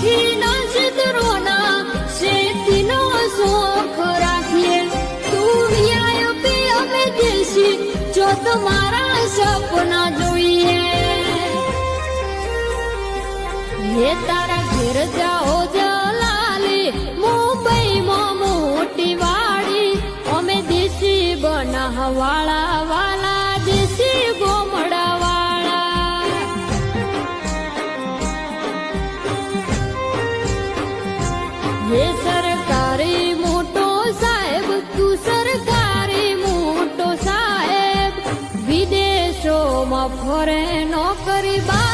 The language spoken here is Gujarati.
વીહીના છિદ્રોના શેતીનો શોખ રાખીએ તું વ્યાય પી અમે દેશી જો તમારા સપના જોઈએ હે તારા ઘેર જાઓ જલાલી મુંબઈમાં મોટી વાડી અમે દેશી બનાવવાળા વાલા દેશી ગોમડા વાળા હે સરકારી મોટો સાહેબ તું સરકારી મોટો સાહેબ વિદેશોમાં ફરે નોકરી બા